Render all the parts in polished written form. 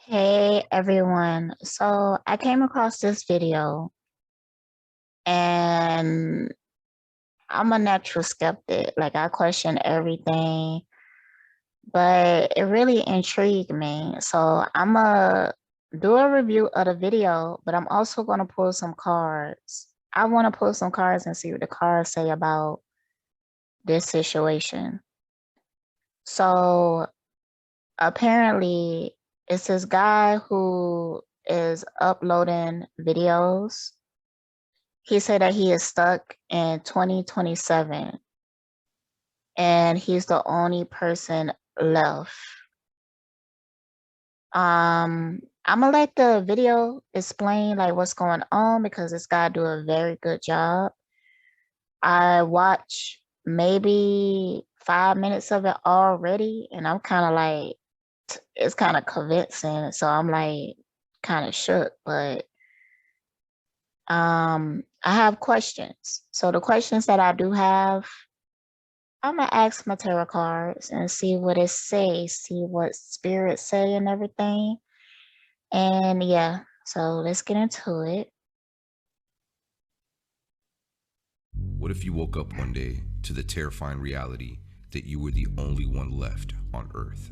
Hey everyone. So I came across this video and I'm a natural skeptic. Like I question everything, but it really intrigued me. So I'm gonna do a review of the video, but I'm also gonna pull some cards. I want to pull some cards and see what the cards say about this situation. So apparently it's this guy who is uploading videos. He said that he is stuck in 2027 and he's the only person left. I'm gonna let the video explain like what's going on because this guy do a very good job. I watched maybe 5 minutes of it already and I'm kind of like, it's kind of convincing. So I'm like kind of shook, but I have questions. So the questions that I do have, I'm gonna ask my tarot cards and see what it says, see what spirits say and everything. And yeah, so let's get into it. What if you woke up one day to the terrifying reality that you were the only one left on Earth?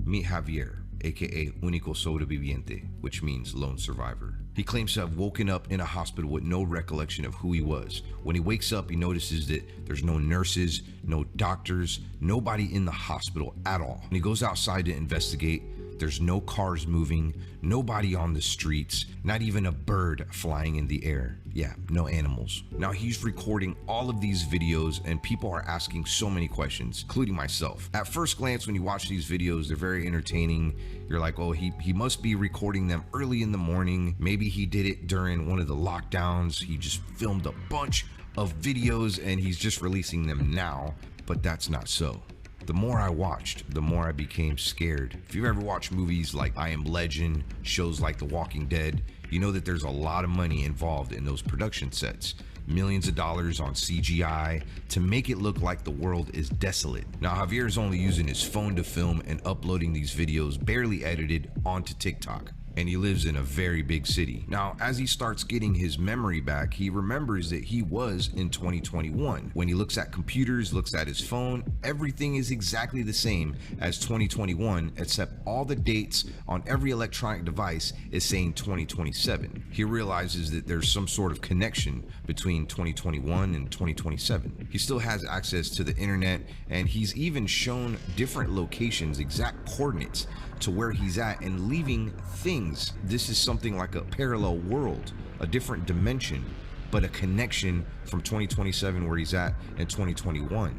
Meet Javier, aka Único Sobreviviente, which means lone survivor. He claims to have woken up in a hospital with no recollection of who he was. When he wakes up, he notices that there's no nurses, no doctors, nobody in the hospital at all. When he goes outside to investigate, there's no cars moving, nobody on the streets, not even a bird flying in the air. Yeah, no animals. Now he's recording all of these videos and people are asking so many questions, including myself. At first glance, when you watch these videos, they're very entertaining. You're like, oh, he must be recording them early in the morning. Maybe he did it during one of the lockdowns. He just filmed a bunch of videos and he's just releasing them now, but that's not so. The more I watched, the more I became scared. If you've ever watched movies like I Am Legend, shows like The Walking Dead, you know that there's a lot of money involved in those production sets. Millions of dollars on CGI to make it look like the world is desolate. Now Javier is only using his phone to film and uploading these videos barely edited onto TikTok. And he lives in a very big city. Now, as he starts getting his memory back, he remembers that he was in 2021. When he looks at computers, looks at his phone, everything is exactly the same as 2021, except all the dates on every electronic device is saying 2027. He realizes that there's some sort of connection between 2021 and 2027. He still has access to the internet, and he's even shown different locations, exact coordinates to where he's at and leaving things. This is something like a parallel world, a different dimension, but a connection from 2027 where he's at and 2021.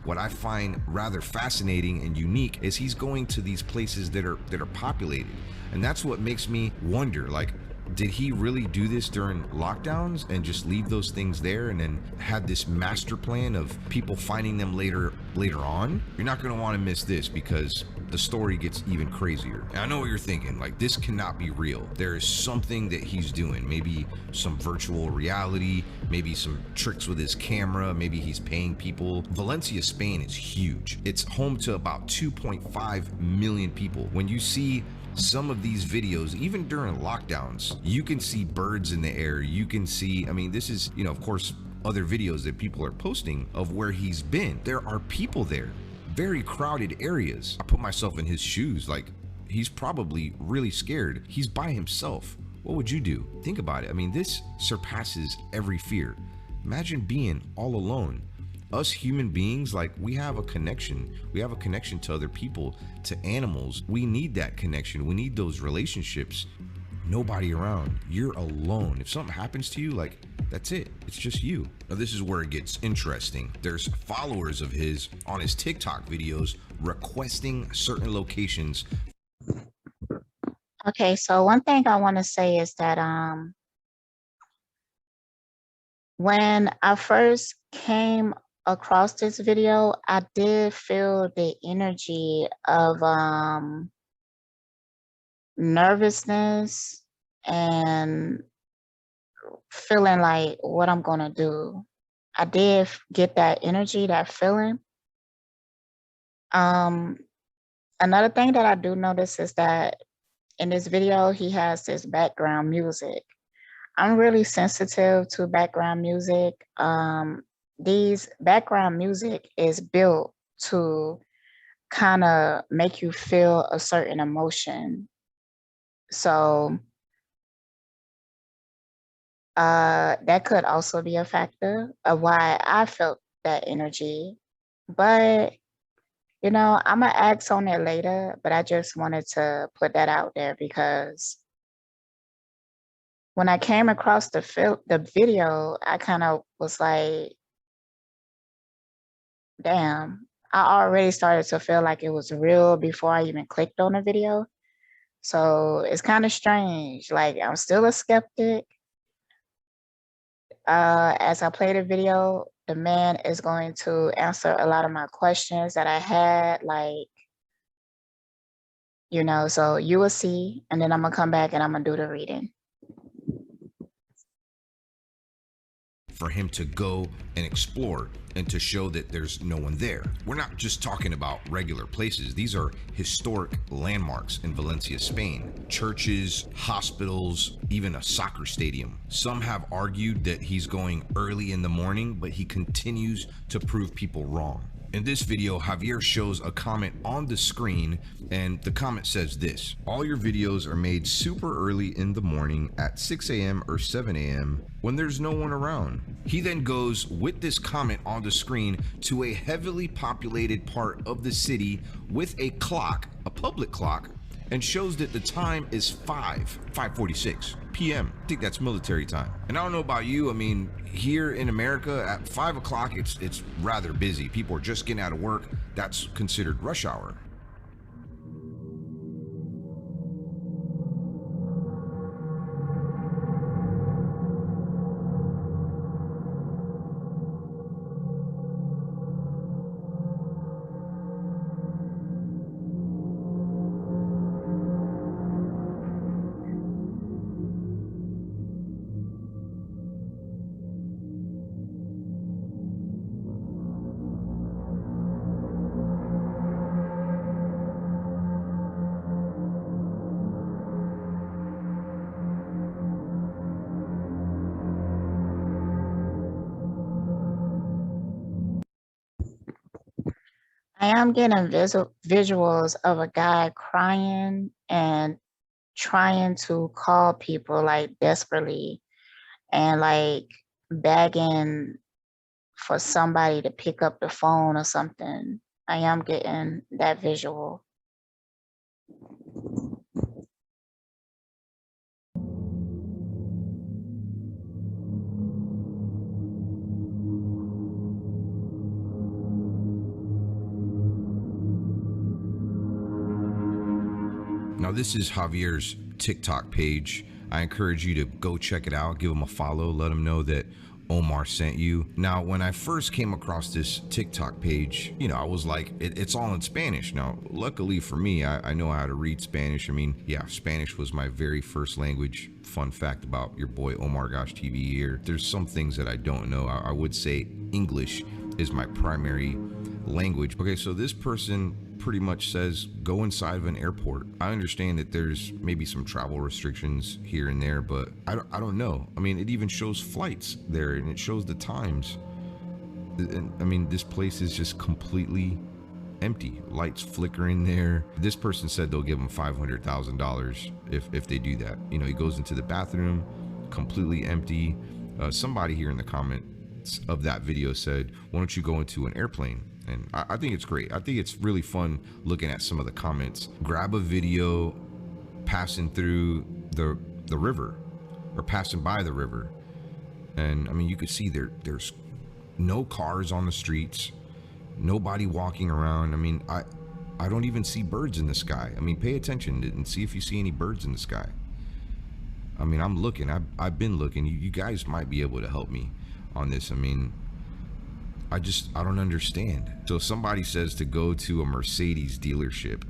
What I find rather fascinating and unique is he's going to these places that are populated. And that's what makes me wonder, like, did he really do this during lockdowns and just leave those things there and then had this master plan of people finding them later on? You're not going to want to miss this because the story gets even crazier. And I know what you're thinking, like, this cannot be real. There is something that he's doing, maybe some virtual reality, maybe some tricks with his camera, maybe he's paying people. Valencia, Spain is huge. It's home to about 2.5 million people. When you see some of these videos, even during lockdowns, you can see birds in the air. You can see, I mean, this is, you know, of course, other videos that people are posting of where he's been. There are people there, very crowded areas. I put myself in his shoes, like, he's probably really scared. He's by himself. What would you do? Think about it. I mean, this surpasses every fear. Imagine being all alone. Us human beings, like, we have a connection. We have a connection to other people, to animals. We need that connection. We need those relationships. Nobody around. You're alone. If something happens to you, like, that's it. It's just you. Now, this is where it gets interesting. There's followers of his on his TikTok videos requesting certain locations. Okay, so one thing I want to say is that when I first came across this video, I did feel the energy of nervousness and feeling like what I'm gonna do. I did get that energy, that feeling. Um, Another thing that I do notice is that in this video, he has this background music. I'm really sensitive to background music. These background music is built to kind of make you feel a certain emotion. So that could also be a factor of why I felt that energy. But I'm gonna ask on it later, but I just wanted to put that out there because when I came across the video, I kind of was like, damn, I already started to feel like it was real before I even clicked on the video. So it's kind of strange. Like I'm still a skeptic. As I play the video, the man is going to answer a lot of my questions that I had, like, so you will see, and then I'm gonna come back and I'm gonna do the reading. For him to go and explore and to show that there's no one there. We're not just talking about regular places. These are historic landmarks in Valencia, Spain. Churches, hospitals, even a soccer stadium. Some have argued that he's going early in the morning, but he continues to prove people wrong. In this video, Javier shows a comment on the screen, and the comment says this: all your videos are made super early in the morning at 6 a.m. or 7 a.m. when there's no one around. He then goes with this comment on the screen to a heavily populated part of the city with a clock, a public clock, and shows that the time is 5:46 p.m. I think that's military time. And I don't know about you, I mean, here in America at 5 o'clock, it's rather busy. People are just getting out of work. That's considered rush hour. I am getting visuals of a guy crying and trying to call people like desperately and like begging for somebody to pick up the phone or something. I am getting that visual. Now, this is Javier's TikTok page. I encourage you to go check it out, give him a follow, let him know that Omar sent you. Now, when I first came across this TikTok page, I was like, it's all in Spanish. Now, luckily for me, I know how to read Spanish. I mean, yeah, Spanish was my very first language. Fun fact about your boy Omar Gosh TV here. There's some things that I don't know. I would say English is my primary language. Okay, so this person pretty much says go inside of an airport. I understand that there's maybe some travel restrictions here and there, but I don't know. I mean, it even shows flights there and it shows the times. And I mean, this place is just completely empty. Lights flickering there. This person said they'll give him $500,000 if they do that. He goes into the bathroom, completely empty. Somebody here in the comments of that video said, why don't you go into an airplane? And I think it's great. I think it's really fun looking at some of the comments. Grab a video passing through the river or passing by the river. And I mean, you could see there's no cars on the streets, nobody walking around. I mean, I don't even see birds in the sky. I mean, pay attention and see if you see any birds in the sky. I mean, I'm looking, I've been looking. You guys might be able to help me on this. I mean, I don't understand. So somebody says to go to a Mercedes dealership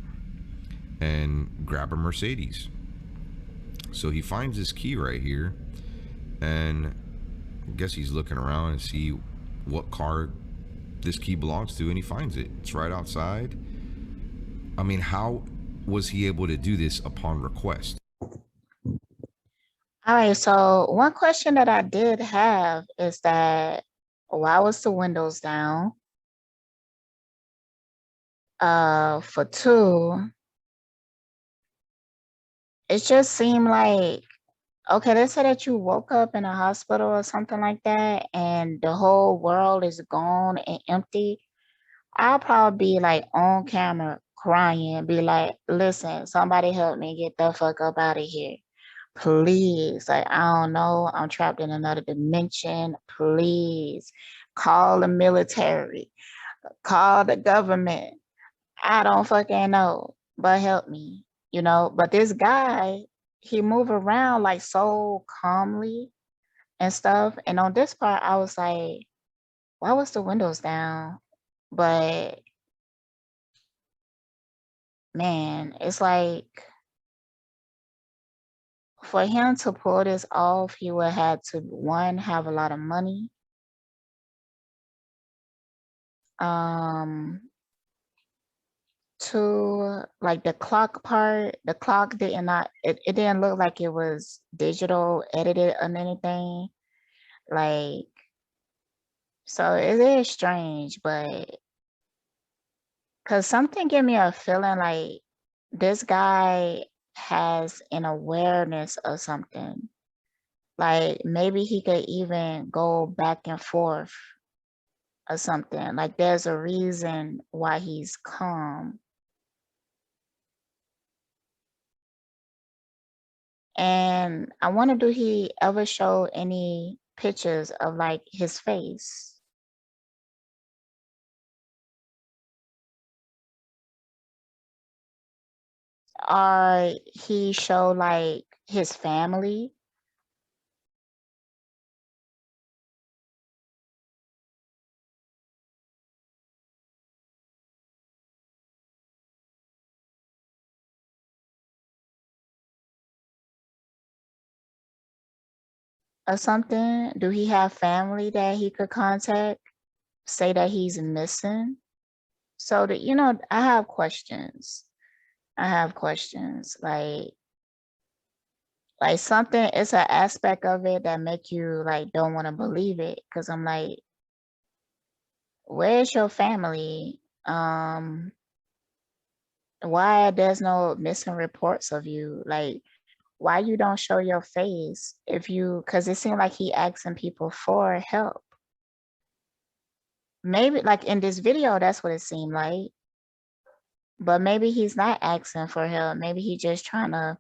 and grab a Mercedes. So he finds this key right here, and I guess he's looking around and see what car this key belongs to, and he finds it. It's right outside. I mean, how was he able to do this upon request? All right, so one question that I did have is that why was the windows down? For two, it just seemed like, okay, let's say that you woke up in a hospital or something like that, and the whole world is gone and empty. I'll probably be like on camera crying, be like, listen, somebody help me get the fuck up out of here. Please. Like, I don't know. I'm trapped in another dimension. Please call the military, call the government. I don't fucking know, but help me, you know? But this guy, he move around like so calmly and stuff. And on this part, I was like, why was the windows down? But man, it's like for him to pull this off, he would have to one, have a lot of money. Um, two, like the clock part, the clock did not it didn't look like it was digital edited or anything. Like, so it is strange, but because something give me a feeling like this guy has an awareness of something. Like maybe he could even go back and forth or something. Like there's a reason why he's calm. And I wonder, do he ever show any pictures of like his face? Or he show like his family? Or something? Do he have family that he could contact? Say that he's missing? So that, you know, I have questions. I have questions. Like something, it's an aspect of it that make you like don't want to believe it. Cause I'm like, where's your family? Why there's no missing reports of you? Like, why you don't show your face if you, cause it seemed like he asking people for help. Maybe like in this video, that's what it seemed like. But maybe he's not asking for help. Maybe he just trying to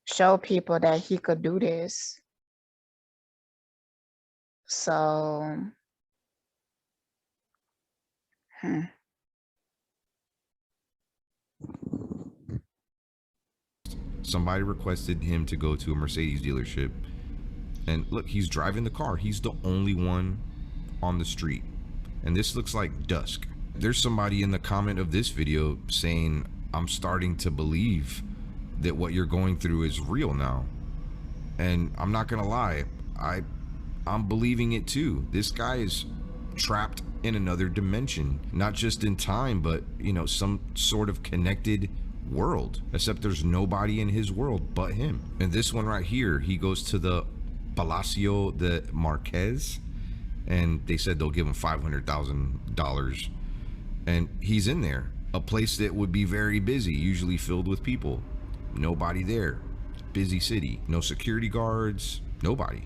show people that he could do this. So, hmm. Somebody requested him to go to a Mercedes dealership, and look, he's driving the car. He's the only one on the street, and this looks like dusk. There's somebody in the comment of this video saying, I'm starting to believe that what you're going through is real now. And I'm not gonna lie, I'm believing it too. This guy is trapped in another dimension, not just in time, but you know, some sort of connected world, except there's nobody in his world but him. And this one right here, he goes to the Palacio de Marquez, and they said they'll give him $500,000, and he's in there, a place that would be very busy, usually filled with people. Nobody there. Busy city. No security guards. Nobody.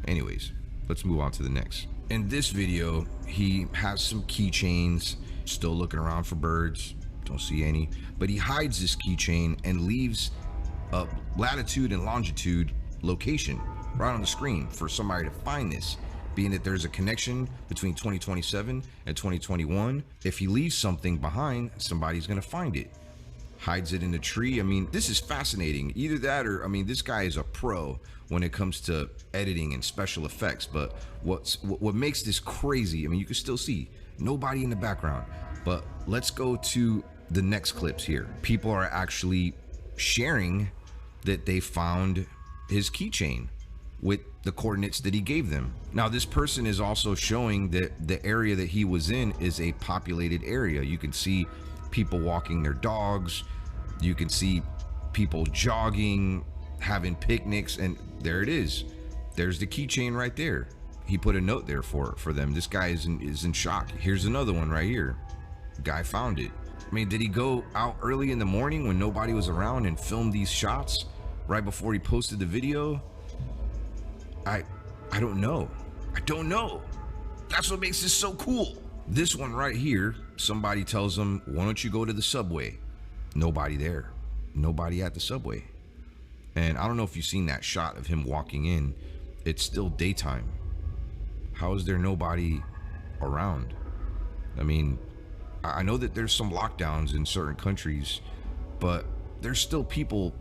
Anyways, let's move on to the next. In this video, he has some keychains. Still looking around for birds. Don't see any. But he hides this keychain and leaves a latitude and longitude location right on the screen for somebody to find this. Being that there's a connection between 2027 and 2021, if he leaves something behind, somebody's gonna find it. Hides it in a tree. I mean, this is fascinating. Either that or, I mean, this guy is a pro when it comes to editing and special effects. But what makes this crazy, I mean, you can still see nobody in the background. But let's go to the next clips here. People are actually sharing that they found his keychain with the coordinates that he gave them. Now, this person is also showing that the area that he was in is a populated area. You can see people walking their dogs. You can see people jogging, having picnics, and there it is. There's the keychain right there. He put a note there for them. This guy is in shock. Here's another one right here. Guy found it. I mean, did he go out early in the morning when nobody was around and film these shots right before he posted the video? I don't know. I don't know. That's what makes this so cool. This one right here, somebody tells him, why don't you go to the subway? Nobody there. Nobody at the subway. And I don't know if you've seen that shot of him walking in. It's still daytime. How is there nobody around? I mean, I know that there's some lockdowns in certain countries, but there's still people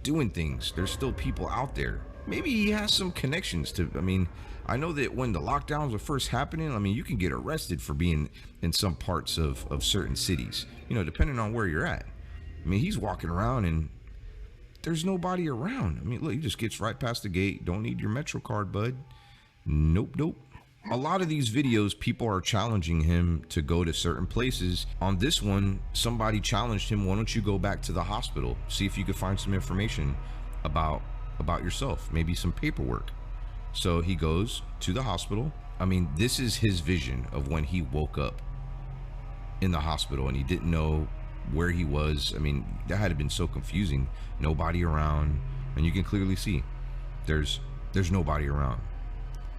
doing things. There's still people out there. Maybe he has some connections to, I mean, I know that when the lockdowns were first happening, I mean, you can get arrested for being in some parts of certain cities, you know, depending on where you're at. I mean, he's walking around and there's nobody around. I mean, look, he just gets right past the gate. Don't need your Metro card, bud. Nope, nope. A lot of these videos, people are challenging him to go to certain places. On this one, somebody challenged him, why don't you go back to the hospital? See if you could find some information about yourself, maybe some paperwork. So he goes to the hospital. I mean, this is his vision of when he woke up in the hospital and he didn't know where he was. I mean, that had been so confusing. Nobody around, and you can clearly see there's nobody around.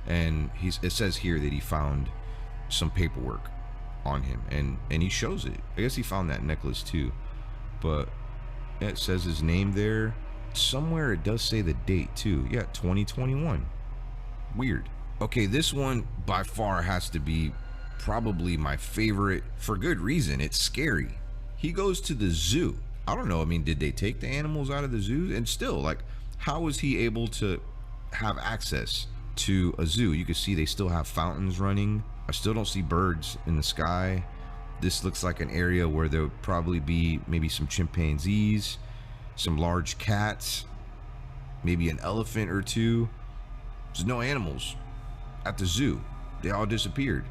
And it says here that he found some paperwork on him, and he shows it. I guess he found that necklace too, but it says his name there. Somewhere it does say the date too. Yeah, 2021. Weird. Okay, this one by far has to be probably my favorite for good reason. It's scary. He goes to the zoo. I don't know. I mean, did they take the animals out of the zoo? And still, like, how was he able to have access to a zoo? You can see they still have fountains running. I still don't see birds in the sky. This looks like an area where there would probably be maybe some chimpanzees, some large cats, maybe an elephant or two. There's no animals at the zoo. They all disappeared.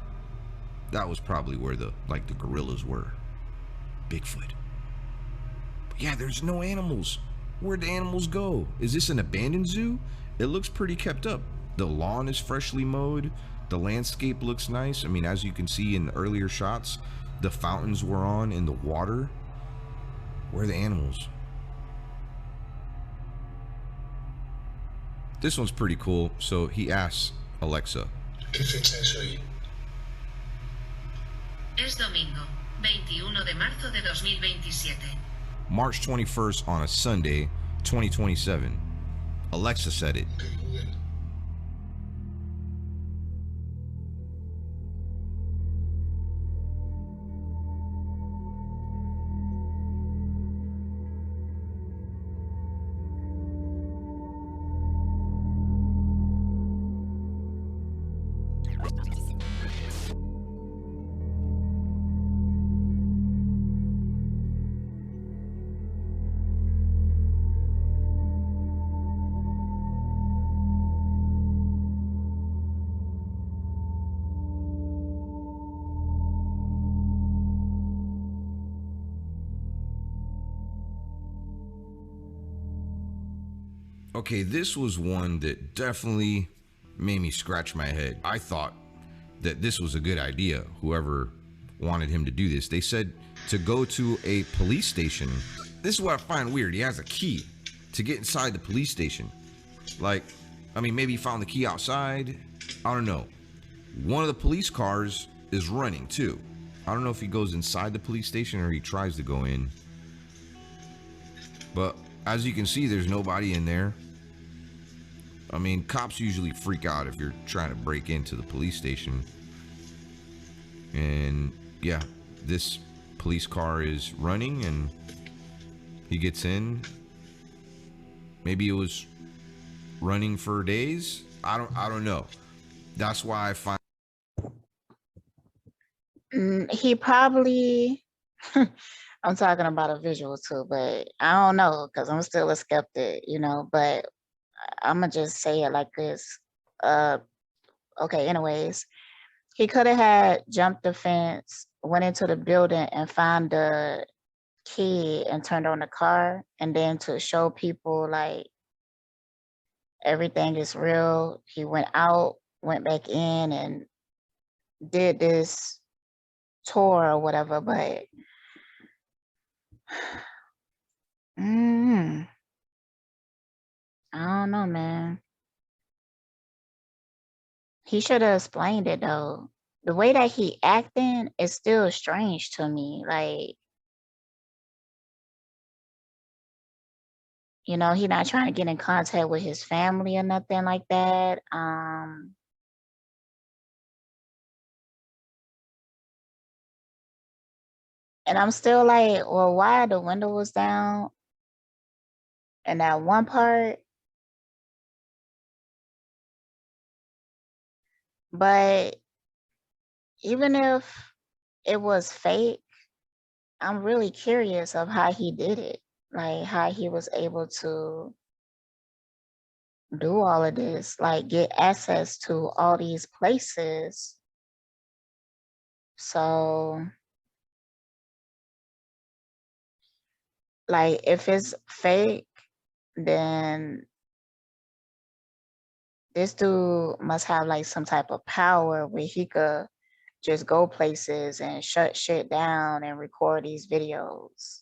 That was probably where the gorillas were. Bigfoot. But yeah, there's no animals. Where'd the animals go? Is this an abandoned zoo? It looks pretty kept up. The lawn is freshly mowed. The landscape looks nice. I mean, as you can see in the earlier shots, the fountains were on in the water. Where are the animals? This one's pretty cool. So he asks Alexa, ¿Qué fecha es hoy? Es domingo, 21 de marzo de 2027. March 21st on a Sunday, 2027. Alexa said it. Okay, Google. Okay, this was one that definitely made me scratch my head. I thought that this was a good idea, whoever wanted him to do this. They said to go to a police station. This is what I find weird. He has a key to get inside the police station. Like, I mean, maybe he found the key outside. I don't know. One of the police cars is running too. I don't know if he goes inside the police station or he tries to go in. But as you can see, there's nobody in there. I mean, cops usually freak out if you're trying to break into the police station. And yeah, this police car is running and he gets in. Maybe it was running for days. I don't know. That's why I find He probably I'm talking about a visual too, but I don't know because I'm still a skeptic, you know. But I'm gonna just say it like this. Uh, okay. Anyways, he could have had jumped the fence, went into the building, and found the key and turned on the car, and then to show people like everything is real. He went out, went back in, and did this tour or whatever. But mm, I don't know, man. He should have explained it though. The way that he acting is still strange to me. Like, you know, he not trying to get in contact with his family or nothing like that. And I'm still like, well, why the window was down in that one part? But even if it was fake, I'm really curious of how he did it. Like how he was able to do all of this, like get access to all these places. So like if it's fake, then this dude must have like some type of power where he could just go places and shut shit down and record these videos.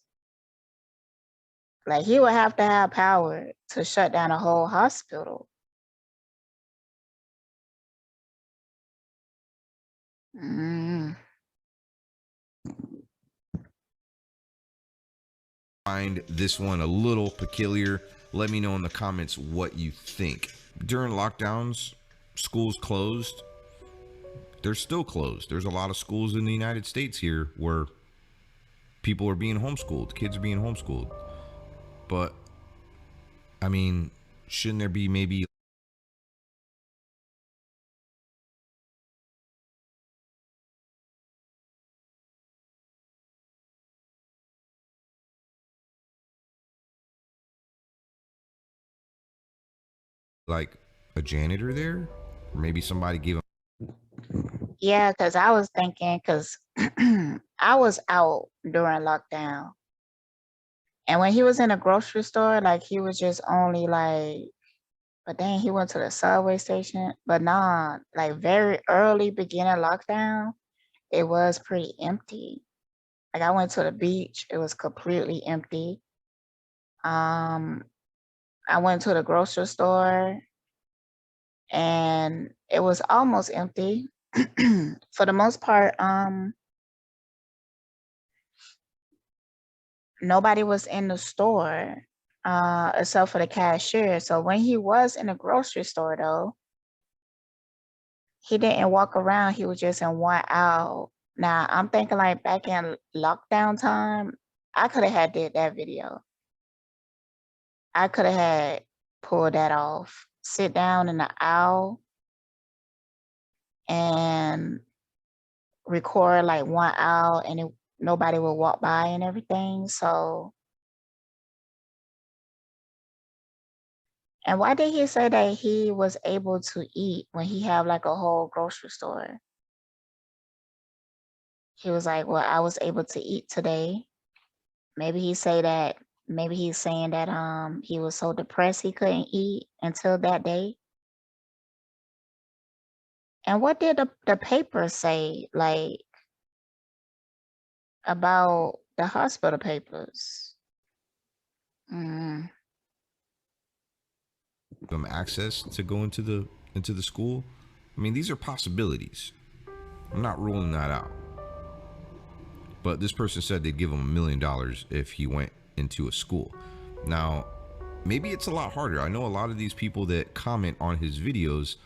Like he would have to have power to shut down a whole hospital. Mm. Find this one a little peculiar. Let me know in the comments what you think. During lockdowns, schools closed. They're still closed. There's a lot of schools in the United States here where people are being homeschooled, kids are being homeschooled. But I mean, shouldn't there be maybe like a janitor there? Or maybe somebody gave them. Yeah, because I was thinking, because I was out during lockdown. And when he was in a grocery store, like he was just only like, but then he went to the subway station. But nah, like very early beginning lockdown, it was pretty empty. Like I went to the beach, it was completely empty. Um, I went to the grocery store and it was almost empty. For the most part, nobody was in the store except for the cashier. So when he was in the grocery store though, he didn't walk around, he was just in one aisle. Now I'm thinking like back in lockdown time, I could have had did that video. I could have had pulled that off. Sit down in the aisle and record like one aisle and nobody will walk by and everything. So, and why did he say that he was able to eat when he have like a whole grocery store? He was like, well, I was able to eat today. Maybe he say that, maybe he's saying that he was so depressed he couldn't eat until that day. And what did the paper say, like, about the hospital papers? Mm. Them access to go into the school. I mean, these are possibilities. I'm not ruling that out. But this person said they'd give him $1 million if he went into a school. Now, maybe it's a lot harder. I know a lot of these people that comment on his videos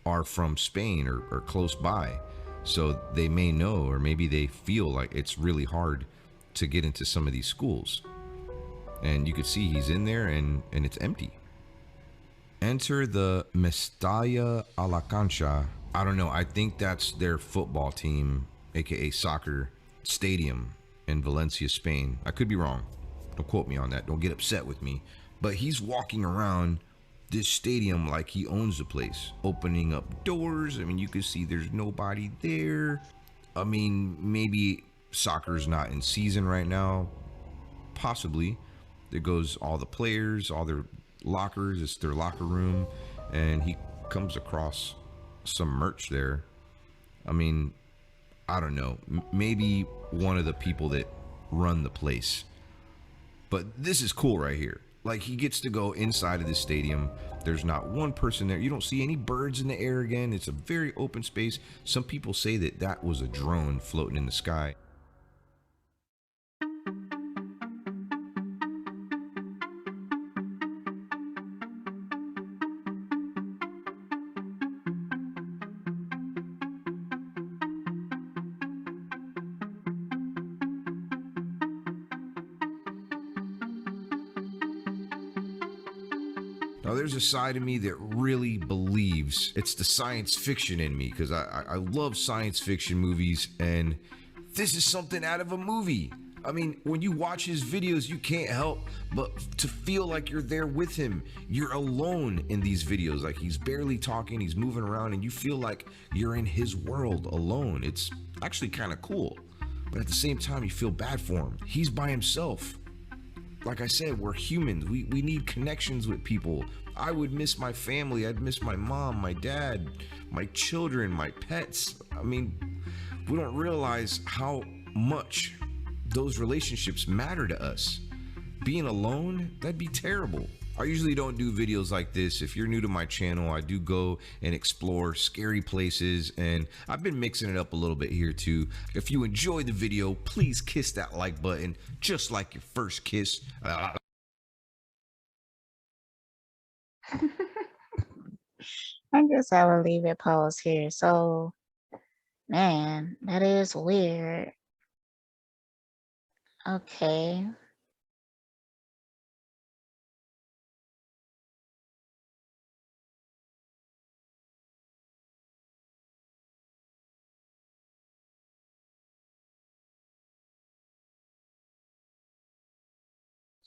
are from Spain or close by. So they may know, or maybe they feel like it's really hard to get into some of these schools. And you could see he's in there and it's empty. Enter the Mestalla a la Cancha. I don't know. I think that's their football team, aka soccer stadium. in Valencia, Spain. I could be wrong. Don't quote me on that. Don't get upset with me. But he's walking around this stadium like he owns the place, opening up doors. I mean, you can see there's nobody there. I mean, maybe soccer's not in season right now. Possibly. There goes all the players, all their lockers. It's their locker room. And he comes across some merch there. I mean, I don't know. Maybe one of the people that run the place. But this is cool right here. Like, he gets to go inside of this stadium. There's not one person there. You don't see any birds in the air again. It's a very open space. Some people say that that was a drone floating in the sky. Now, there's a side of me that really believes it's the science fiction in me, because I love science fiction movies, and this is something out of a movie. I mean, when you watch his videos, you can't help but to feel like you're there with him. You're alone in these videos. Like, he's barely talking, he's moving around, and you feel like you're in his world alone. It's actually kind of cool. But at the same time, you feel bad for him. He's by himself. Like I said, we're humans. We need connections with people. I would miss my family. I'd miss my mom, my dad, my children, my pets. I mean, we don't realize how much those relationships matter to us. Being alone, that'd be terrible. I usually don't do videos like this. If you're new to my channel, I do go and explore scary places, and I've been mixing it up a little bit here too. If you enjoyed the video, please kiss that like button, just like your first kiss. I guess I will leave it paused here. So, man, that is weird. Okay.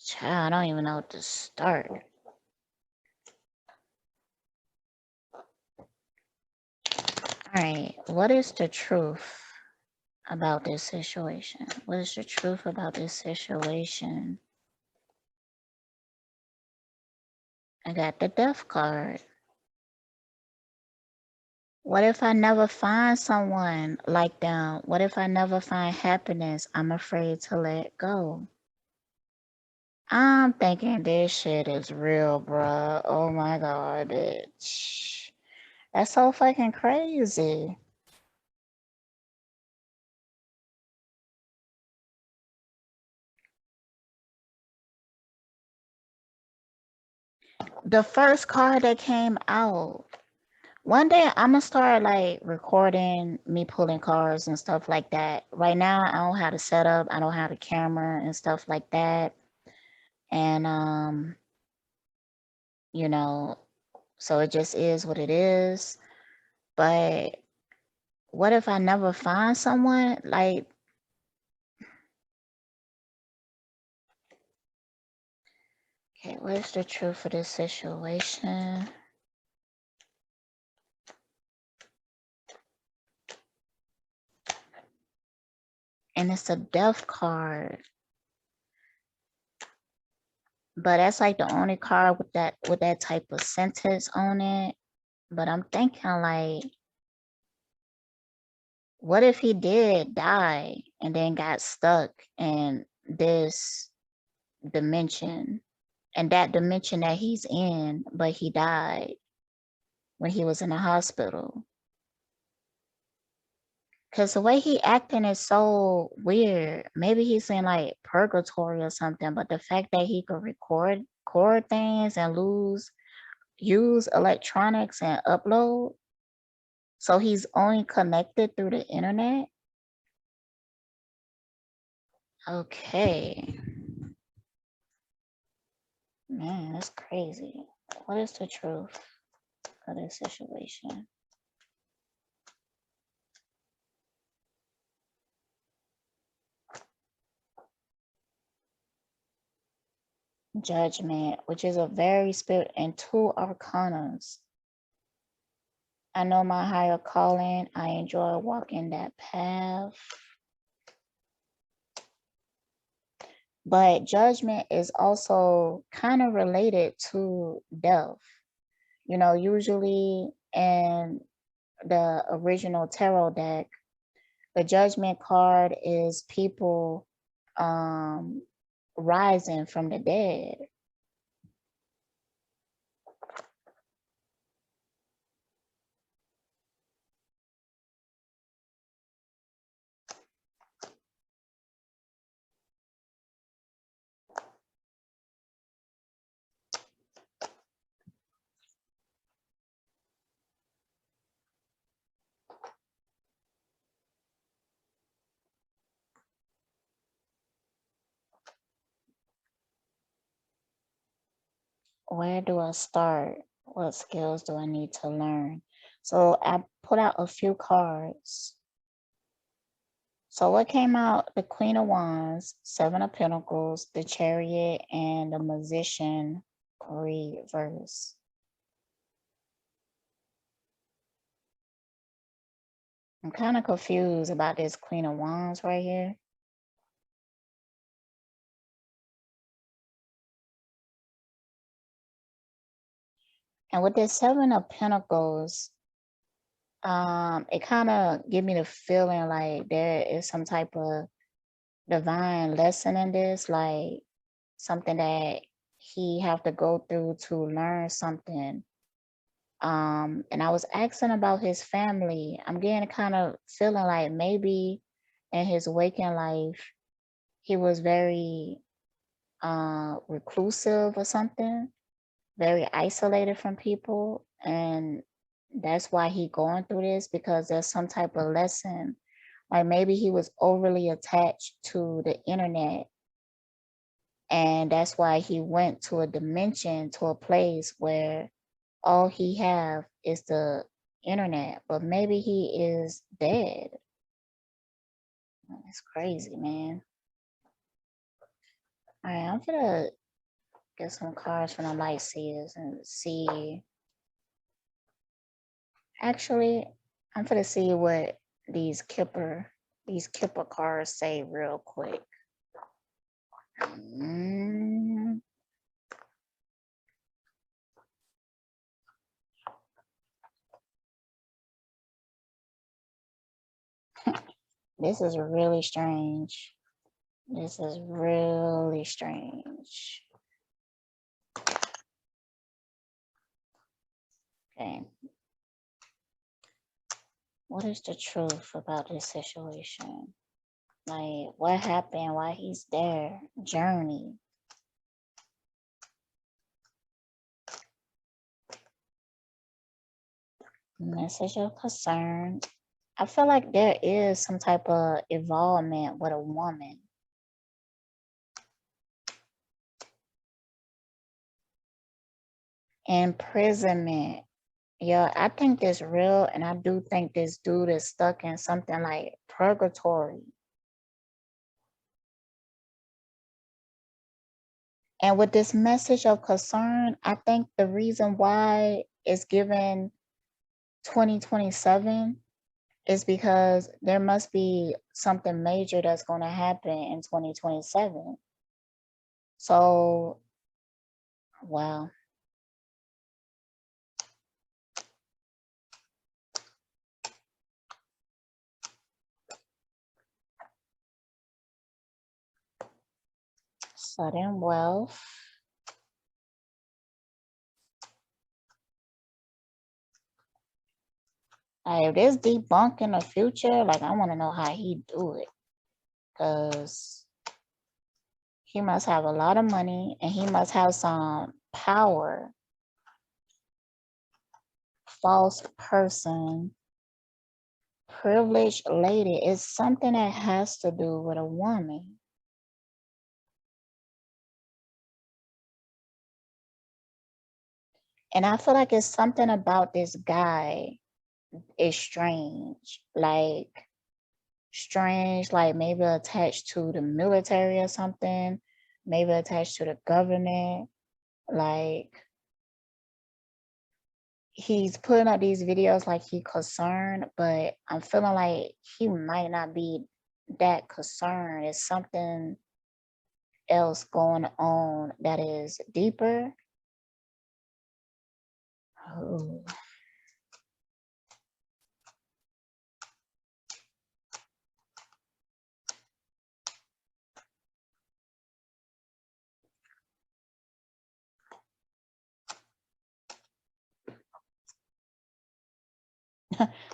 Child, I don't even know what to start. Alright, what is the truth about this situation? What is the truth about this situation? I got the death card. What if I never find someone like them? What if I never find happiness? I'm afraid to let go. I'm thinking this shit is real, bruh. Oh my god, bitch. That's so fucking crazy. The first card that came out. One day I'm gonna start like recording me pulling cards and stuff like that. Right now I don't have the setup, I don't have the camera and stuff like that. And you know, so it just is what it is. But what if I never find someone? Like, okay, where's the truth of this situation? And it's a death card. But that's like the only card with that type of sentence on it. But I'm thinking like, what if he did die and then got stuck in this dimension, and that dimension that he's in, but he died when he was in the hospital? Because the way he acting is so weird. Maybe he's in like purgatory or something, but the fact that he could record things and use electronics and upload, so he's only connected through the internet. Okay. Man, that's crazy. What is the truth of this situation? Judgment, which is a very spirit, and 2 arcanas. I know my higher calling. I enjoy walking that path. But judgment is also kind of related to death. You know, usually in the original tarot deck, the judgment card is people rising from the dead. Where do I start? What skills do I need to learn? So I put out a few cards. So what came out? The Queen of Wands, 7 of Pentacles, the Chariot, and the Magician reverse. I'm kind of confused about this Queen of Wands right here. And with this 7 of Pentacles, it kind of give me the feeling like there is some type of divine lesson in this, like something that he have to go through to learn something. And I was asking about his family. I'm getting kind of feeling like maybe in his waking life, he was very reclusive or something, very isolated from people. And that's why he going through this, because there's some type of lesson. Like maybe he was overly attached to the internet. And that's why he went to a dimension, to a place where all he have is the internet, but maybe he is dead. It's crazy, man. All right, I'm gonna get some cards from the light seers and see. Actually, I'm gonna see what these Kipper cards say real quick. This is really strange. This is really strange. Okay. What is the truth about this situation? Like, what happened? Why he's there? Journey. Message of concern. I feel like there is some type of involvement with a woman. Imprisonment. Yeah, I think this real, and I do think this dude is stuck in something like purgatory. And with this message of concern, I think the reason why it's given 2027 is because there must be something major that's going to happen in 2027. So, wow. Sudden wealth. If this debunk in the future, like I want to know how he do it, because he must have a lot of money and he must have some power. False person, privileged lady is something that has to do with a woman. And I feel like it's something about this guy is strange, like maybe attached to the military or something. maybe attached to the government. Like, he's putting up these videos like he concerned, but I'm feeling like he might not be that concerned. It's something else going on that is deeper. Oh.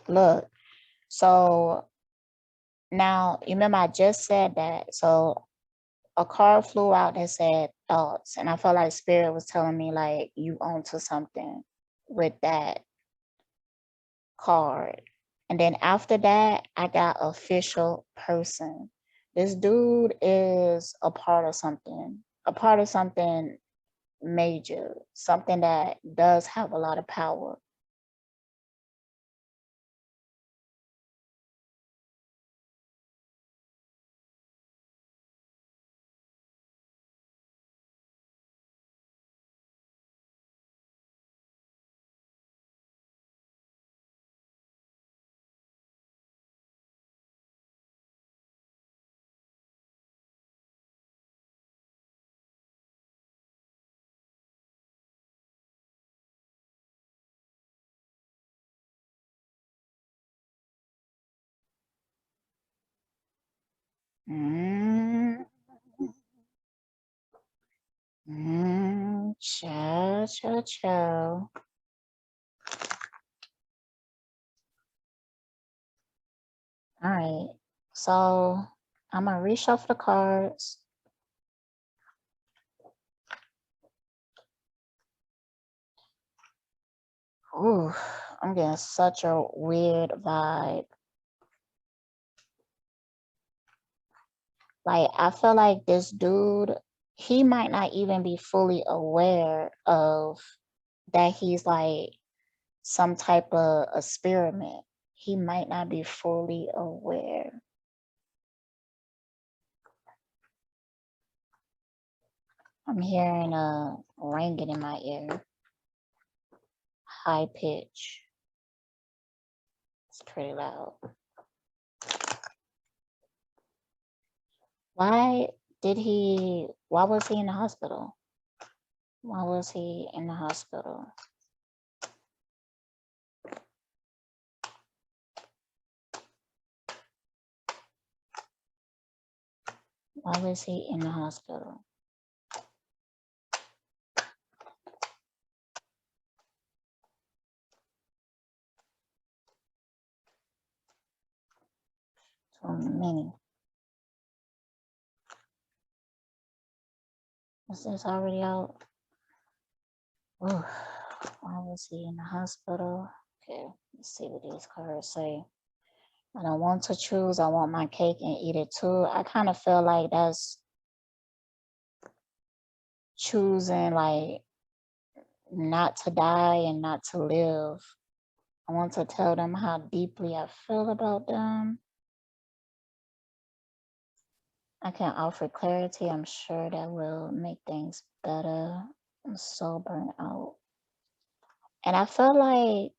Look, so now you remember I just said that. So a card flew out that said thoughts, and I felt like spirit was telling me like you onto something with that card. And then after that, I got official person. This dude is a part of something major, something that does have a lot of power. Mm, Ciao, ciao, ciao. All right. So I'm gonna reshuffle the cards. Ooh, I'm getting such a weird vibe. Like, I feel like this dude, he might not even be fully aware of that he's like some type of experiment. He might not be fully aware. I'm hearing a ringing in my ear. High pitch. It's pretty loud. Why why was he in the hospital? Why was he in the hospital? Why was he in the hospital? Too many. Is this already out? Ooh, why was he in the hospital? Okay, let's see what these cards say. I don't want to choose. I want my cake and eat it too. I kind of feel like that's choosing like not to die and not to live. I want to tell them how deeply I feel about them. I can offer clarity. I'm sure that will make things better. I'm so burnt out. And I feel like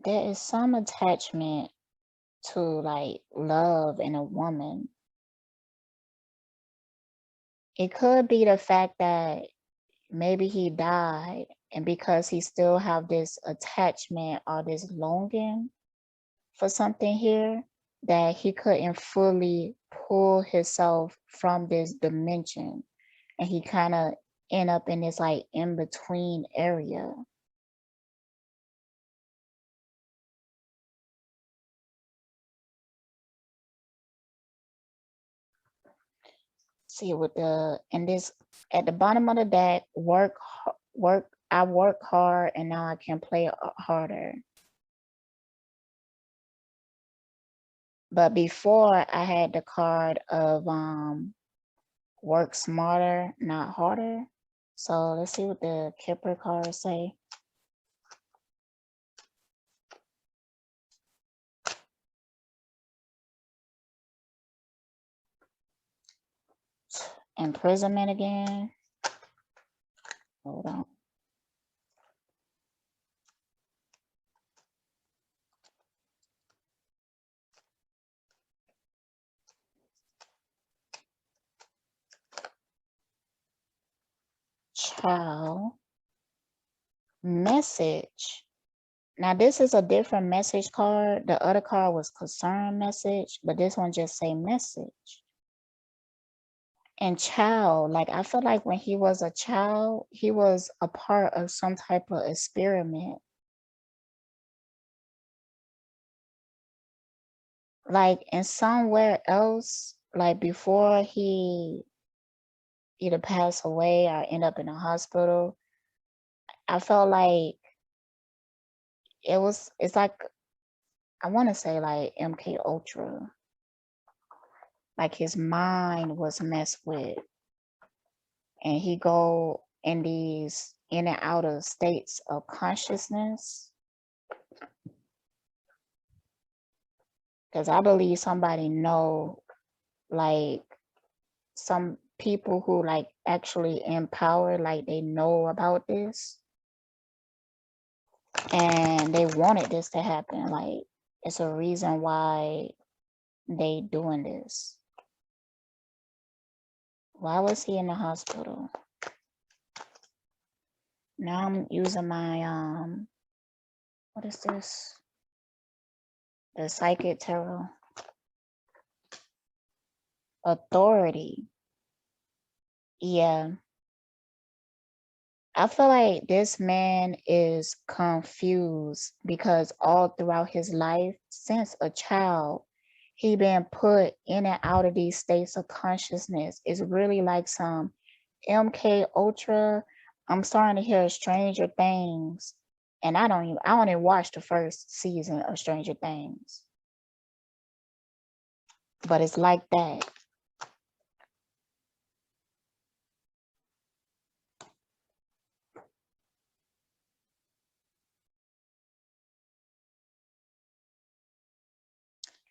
there is some attachment to like love in a woman. It could be the fact that maybe he died, and because he still have this attachment or this longing for something here, that he couldn't fully pull himself from this dimension, and he kind of end up in this like in between area. See with the and this at the bottom of the deck, I work hard and now I can play harder. But before I had the card of work smarter, not harder. So let's see what the Kipper cards say. Imprisonment again. Hold on. Child. Message. Now this is a different message card. The other card was concern message, but this one just say message. And child, like I feel like when he was a child, he was a part of some type of experiment. Like in somewhere else, like before he either pass away or end up in a hospital, I felt like it's like, I want to say like MK Ultra. Like his mind was messed with, and he go in these in and out of states of consciousness. Because I believe somebody know, like some people who like actually in power, like they know about this and they wanted this to happen. Like it's a reason why they doing this. Why was he in the hospital? Now I'm using my what is this? The psychic tarot. Authority. Yeah. I feel like this man is confused because all throughout his life, since a child, he been put in and out of these states of consciousness. It's really like some MK Ultra. I'm starting to hear Stranger Things, and I only watched the first season of Stranger Things, but it's like that.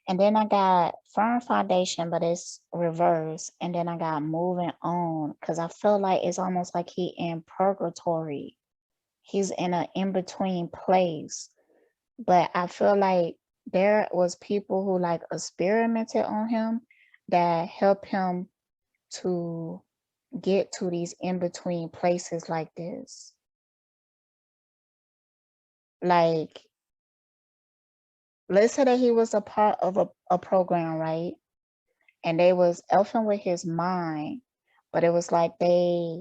And then I got firm foundation, but it's reverse. And then I got moving on, because I feel like it's almost like he in purgatory. He's in an in-between place. But I feel like there was people who like experimented on him that helped him to get to these in-between places like this. Like, let's say that he was a part of a program, right? And they was elfing with his mind, but it was like they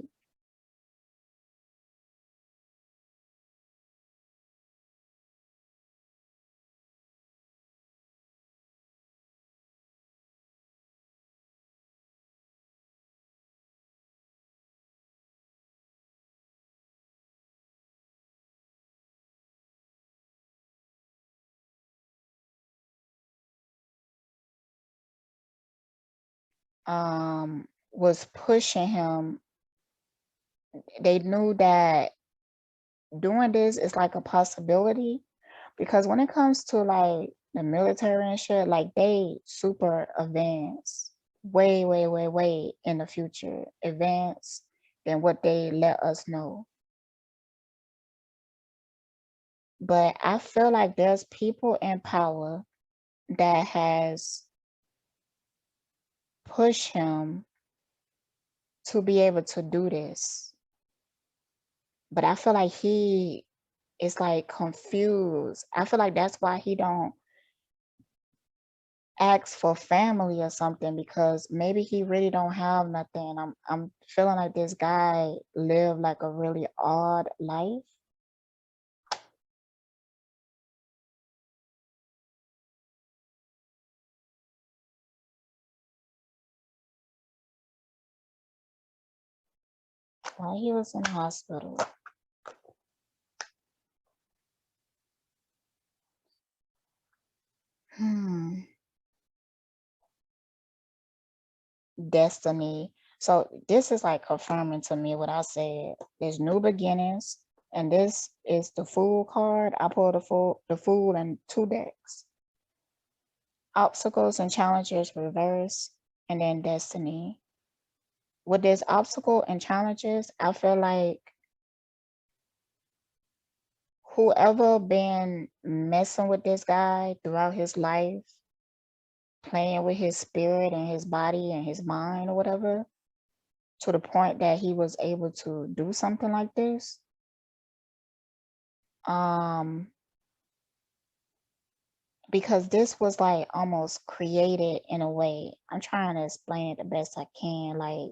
was pushing him. They knew that doing this is like a possibility, because when it comes to like the military and shit, like they super advanced, way, way, way, way in the future, advanced than what they let us know. But I feel like there's people in power that has pushed him to be able to do this. But I feel like he is like confused. I feel like that's why he don't ask for family or something, because maybe he really don't have nothing. I'm feeling like this guy lived like a really odd life. While he was in the hospital. Destiny. So this is like confirming to me what I said. There's new beginnings, and this is the Fool card. I pulled the Fool and 2 decks. Obstacles and challenges reverse, and then destiny. With this obstacle and challenges, I feel like whoever been messing with this guy throughout his life, playing with his spirit and his body and his mind or whatever, to the point that he was able to do something like this. Because this was like almost created in a way. I'm trying to explain it the best I can. Like,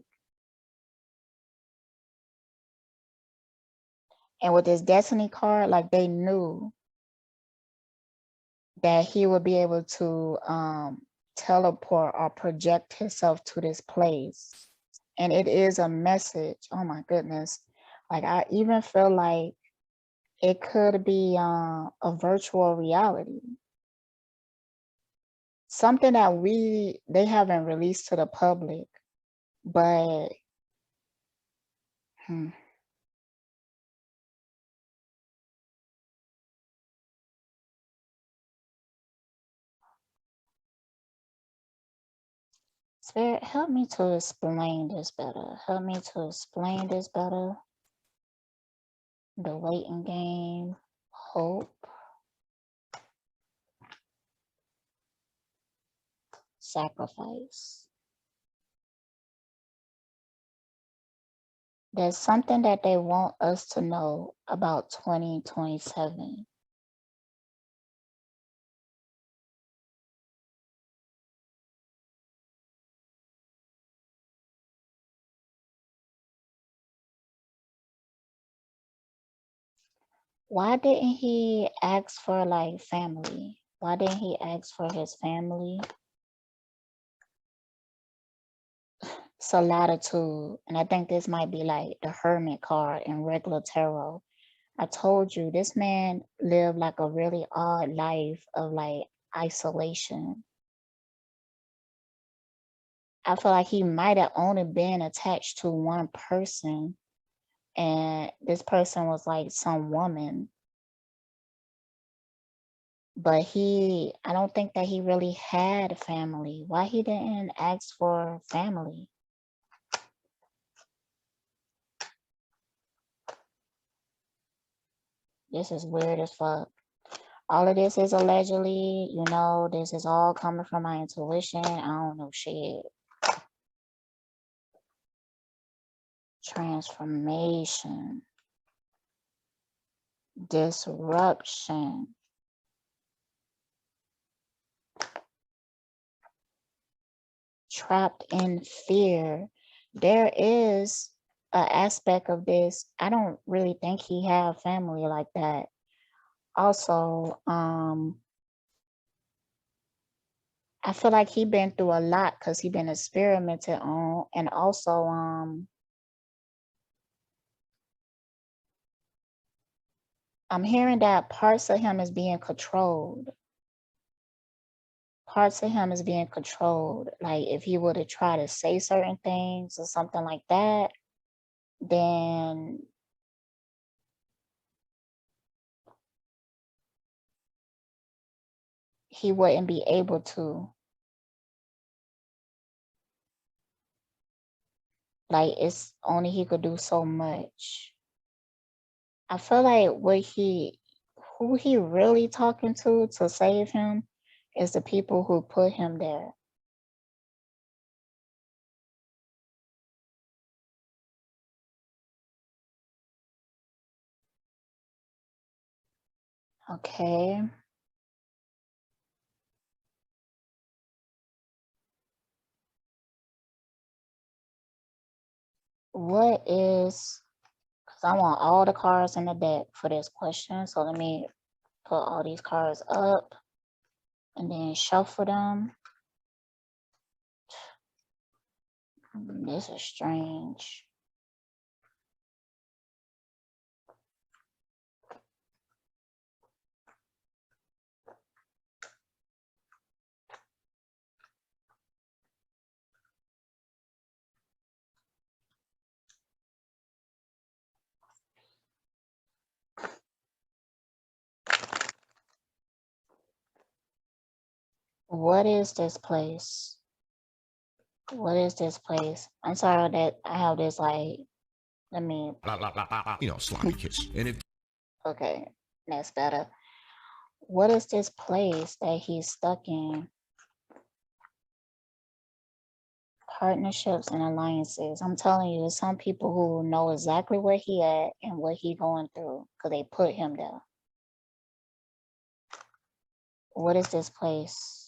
and with this destiny card, like they knew that he would be able to teleport or project himself to this place. And it is a message. Oh my goodness. Like I even feel like it could be a virtual reality. Something that they haven't released to the public, but Spirit, help me to explain this better. Help me to explain this better. The waiting game, hope, sacrifice. There's something that they want us to know about 2027. Why didn't he ask for like family? Why didn't he ask for his family? It's a latitude. And I think this might be like the Hermit card in regular tarot. I told you this man lived like a really odd life of like isolation. I feel like he might have only been attached to one person, and this person was like some woman. But I don't think that he really had a family. Why he didn't ask for family? This is weird as fuck. All of this is allegedly, you know, this is all coming from my intuition. I don't know shit. Transformation. Disruption. Trapped in fear. There is an aspect of this. I don't really think he had family like that. Also, I feel like he been through a lot because he been experimented on, and also I'm hearing that parts of him is being controlled. Parts of him is being controlled. Like if he were to try to say certain things or something like that, then he wouldn't be able to. Like it's only he could do so much. I feel like who he really talking to save him is the people who put him there. Okay. What is, because I want all the cards in the deck for this question. So let me put all these cards up and then shuffle them. This is strange. What is this place? What is this place? I'm sorry that I have this like, let me, sloppy kiss. And if okay, that's better. What is this place that he's stuck in? Partnerships and alliances. I'm telling you, there's some people who know exactly where he at and what he going through because they put him there. What is this place?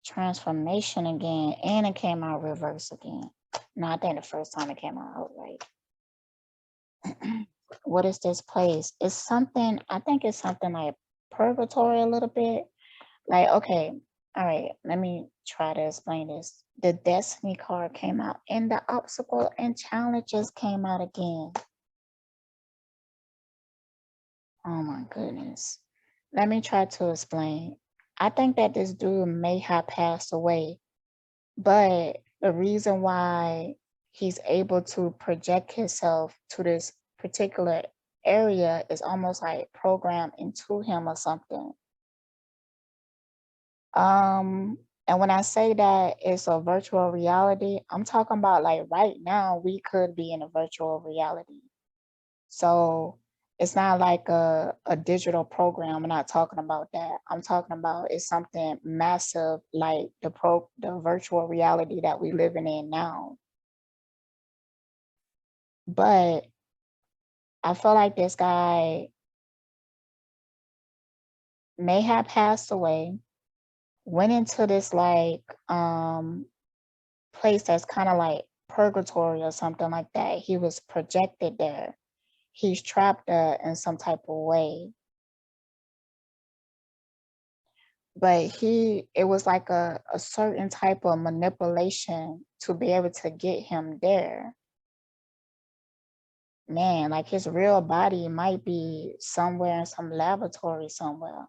Transformation again, and it came out reverse again. No, I think the first time it came out right. What is this place? It's something, I think it's something like purgatory a little bit. Like, okay, all right, let me try to explain this. The Destiny card came out and the obstacle and challenges came out again. Oh my goodness. Let me try to explain. I think that this dude may have passed away, but the reason why he's able to project himself to this particular area is almost like programmed into him or something. And when I say that it's a virtual reality, I'm talking about like right now we could be in a virtual reality. So it's not like a digital program. I'm not talking about that. I'm talking about it's something massive like the virtual reality that we living in now. But I feel like this guy may have passed away, went into this like place that's kind of like purgatory or something like that. He was projected there. He's trapped there in some type of way. But it was like a certain type of manipulation to be able to get him there. Man, like his real body might be somewhere in some laboratory somewhere.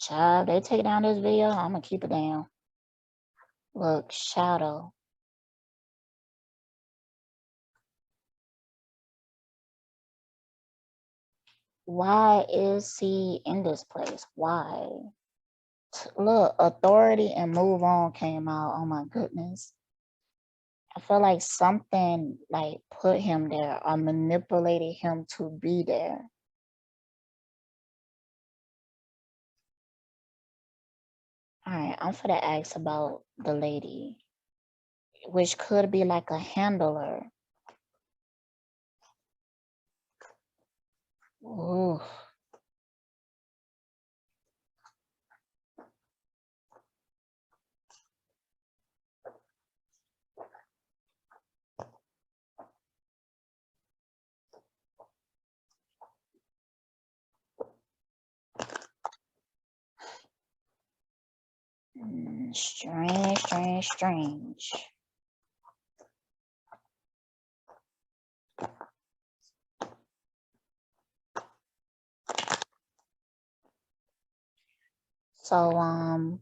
Child, they take down this video, I'm gonna keep it down. Look, shadow. Why is he in this place? Why? Look, authority and move on came out. Oh my goodness. I feel like something like put him there or manipulated him to be there. All right, I'm gonna ask about the lady, which could be like a handler. Ooh. Strange, strange, strange. So,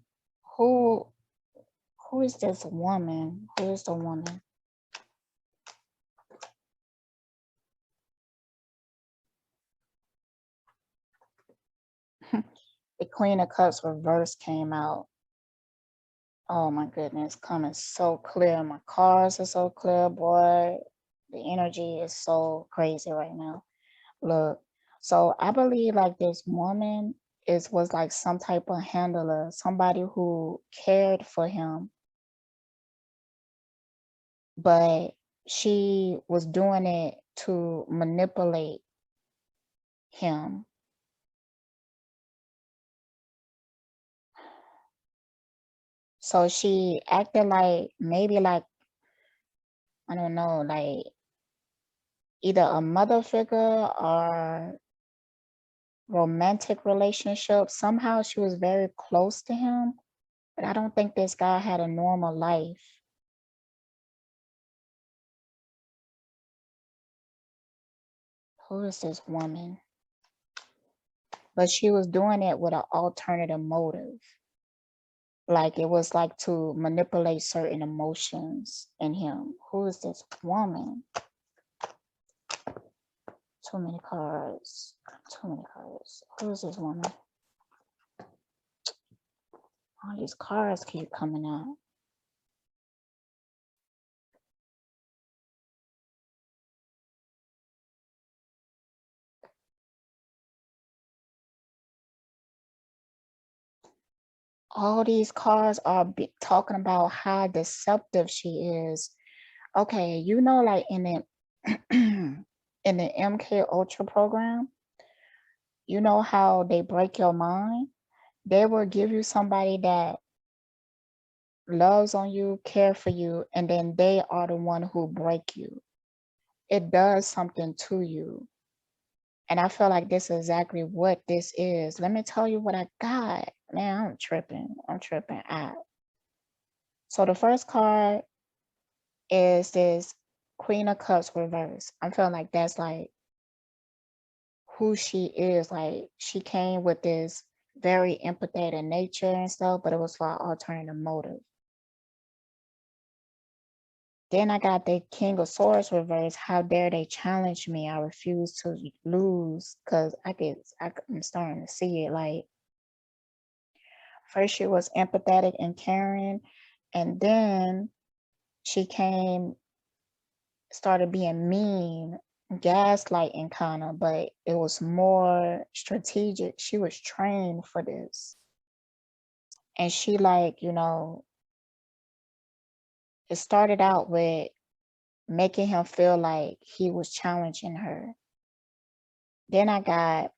who is this woman? Who is the woman? The Queen of Cups reverse came out. Oh my goodness, coming so clear. My cards are so clear, boy. The energy is so crazy right now. Look, so I believe like this woman was like some type of handler, somebody who cared for him, but she was doing it to manipulate him. So she acted like maybe like, I don't know, like either a mother figure or romantic relationship. Somehow she was very close to him. But I don't think this guy had a normal life. Who is this woman? But she was doing it with an alternative motive. Like it was like to manipulate certain emotions in him. Who is this woman? Too many cards. Too many cards. Who is this woman? All these cards keep coming out. All these cards are talking about how deceptive she is. Okay, you know, like in the in the MK Ultra program, you know how they break your mind? They will give you somebody that loves on you, care for you, and then they are the one who break you. It does something to you. And I feel like this is exactly what this is. Let me tell you what I got. Man, I'm tripping. I'm tripping out. So the first card is this Queen of Cups reverse. I'm feeling like that's like who she is. Like she came with this very empathetic nature and stuff, but it was for alternative motive. Then I got the King of Swords reverse. How dare they challenge me? I refuse to lose because I'm starting to see it. Like first she was empathetic and caring, and then she started being mean, gaslighting kind of, but it was more strategic. She was trained for this. And she like, you know, it started out with making him feel like he was challenging her. Then I got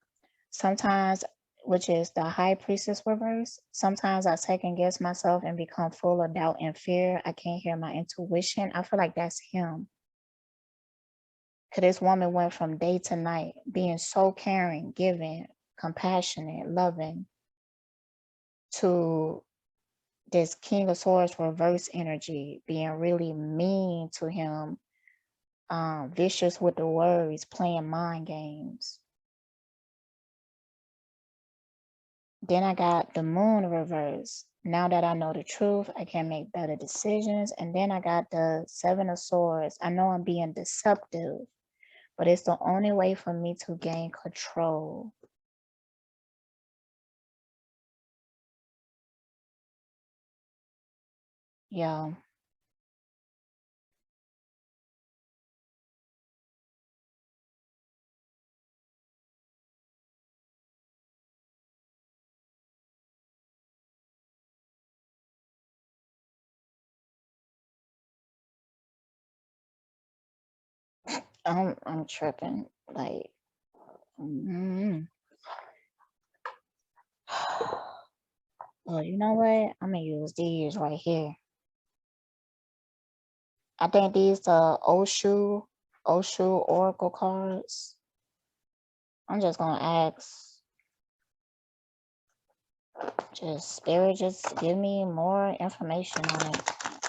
sometimes, which is the High Priestess reverse. Sometimes I second guess myself and become full of doubt and fear. I can't hear my intuition. I feel like that's him. Because this woman went from day to night, being so caring, giving, compassionate, loving, to this King of Swords reverse energy, being really mean to him, vicious with the words, playing mind games. Then I got the Moon reverse. Now that I know the truth, I can make better decisions. And then I got the Seven of Swords. I know I'm being deceptive, but it's the only way for me to gain control. Yeah. I'm tripping. Like, well, you know what? I'm gonna use these right here. I think these are Oshu Oracle cards. I'm just gonna ask, just Spirit, just give me more information on it.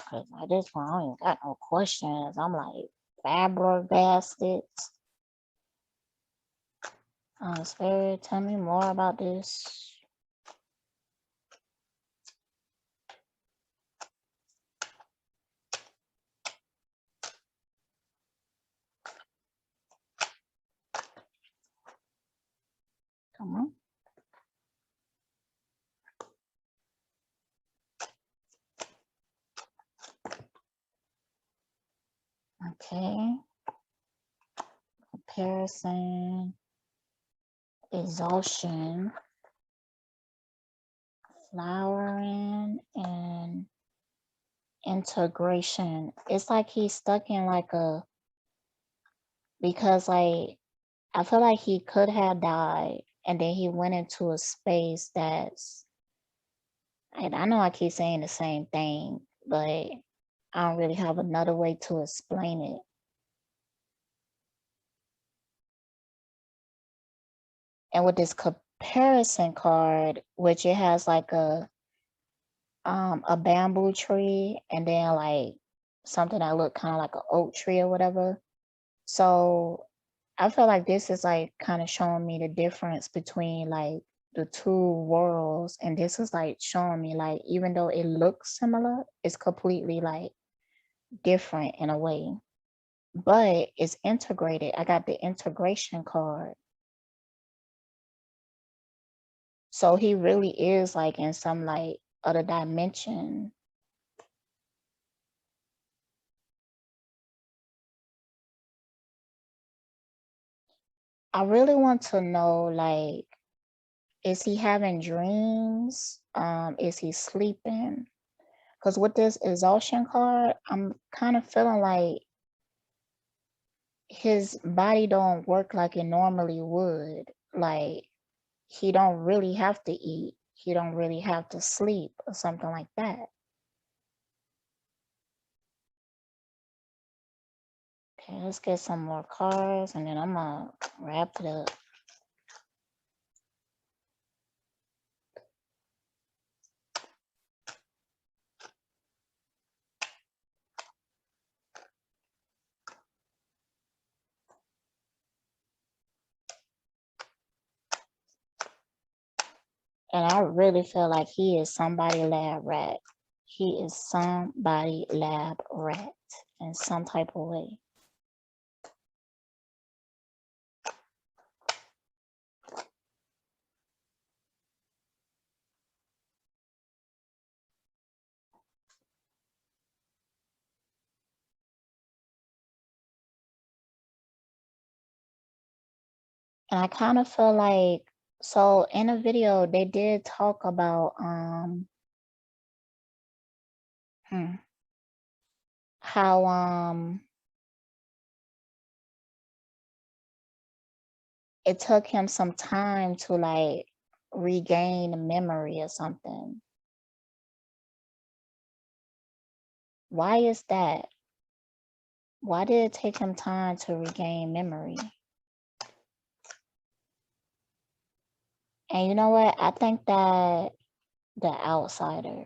Cause at this point, I ain't got no questions. I'm like, fabric baskets. Spirit, tell me more about this. Come on. Okay. Comparison, exhaustion, flowering, and integration. It's like he's stuck in like because like I feel like he could have died and then he went into a space that's, and I know I keep saying the same thing, but I don't really have another way to explain it. And with this comparison card, which it has like a bamboo tree and then like something that looked kind of like an oak tree or whatever. So I feel like this is like kind of showing me the difference between like the two worlds, and this is like showing me like even though it looks similar, it's completely like different in a way, but it's integrated. I got the integration card. So he really is like in some like other dimension. I really want to know, like, is he having dreams? Is he sleeping? Because with this exhaustion card, I'm kind of feeling like his body don't work like it normally would. Like he don't really have to eat. He don't really have to sleep or something like that. Okay, let's get some more cards and then I'm gonna wrap it up. And I really feel like he is somebody lab rat. He is somebody lab rat in some type of way. And I kind of feel like, so in a video they did talk about how it took him some time to like regain memory or something. Why is that? Why did it take him time to regain memory? And you know what? I think that the outsider,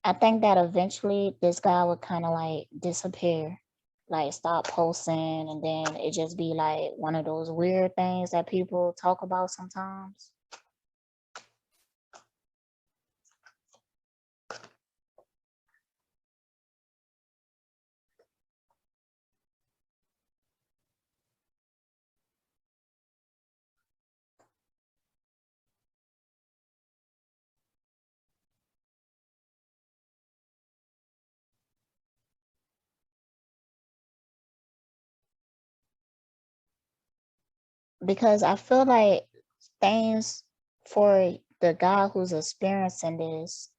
I think that eventually this guy would kind of like disappear, like stop posting, and then it just be like one of those weird things that people talk about sometimes. Because I feel like things for the guy who's experiencing this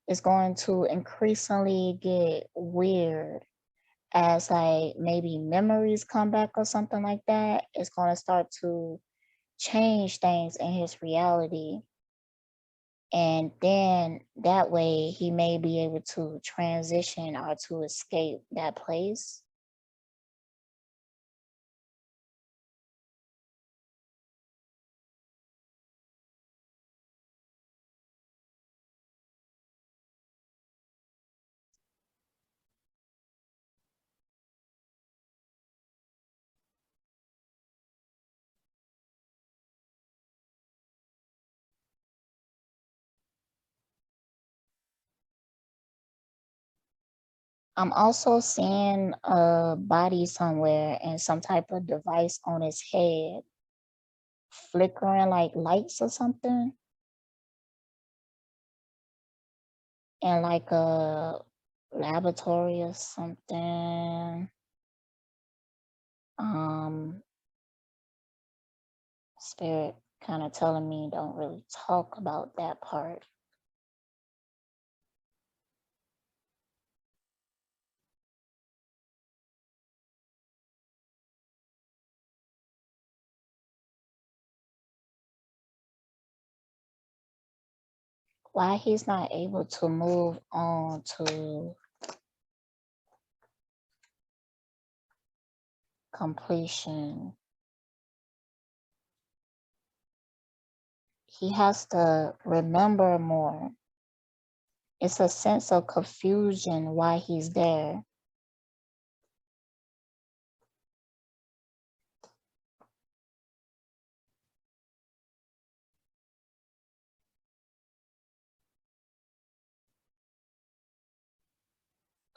is going to increasingly get weird as like maybe memories come back or something like that. It's going to start to change things in his reality. And then that way he may be able to transition or to escape that place. I'm also seeing a body somewhere and some type of device on his head, flickering like lights or something, and like a laboratory or something. Spirit kind of telling me don't really talk about that part. Why he's not able to move on to completion. He has to remember more. It's a sense of confusion why he's there.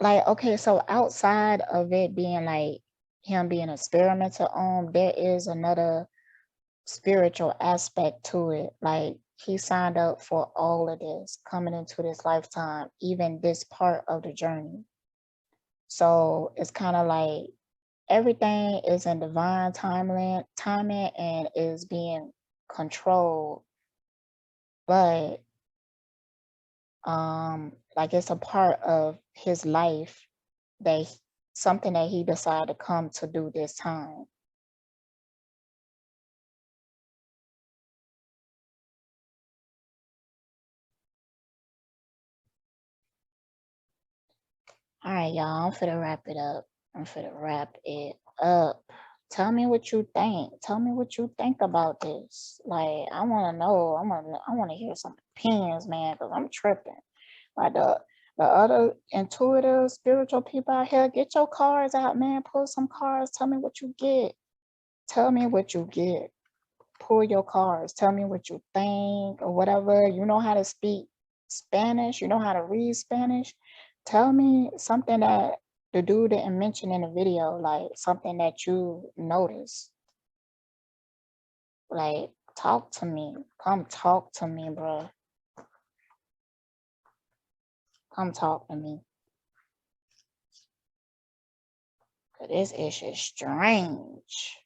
Like, okay, so outside of it being like him being experimental on, there is another spiritual aspect to it. Like, he signed up for all of this coming into this lifetime, even this part of the journey. So it's kind of like everything is in divine timing and is being controlled, but like it's a part of his life that something that he decided to come to do this time. All right, y'all, I'm finna wrap it up. I'm finna wrap it up. Tell me what you think. Tell me what you think about this. Like, I want to know. I want to hear some opinions, man, because I'm tripping. Like the other intuitive, spiritual people out here, get your cards out, man. Pull some cards. Tell me what you get. Tell me what you get. Pull your cards. Tell me what you think or whatever. You know how to speak Spanish. You know how to read Spanish. Tell me something that the dude didn't mention in the video, like something that you noticed. Like, talk to me. Come talk to me, bro. Come talk to me. Cause this is strange.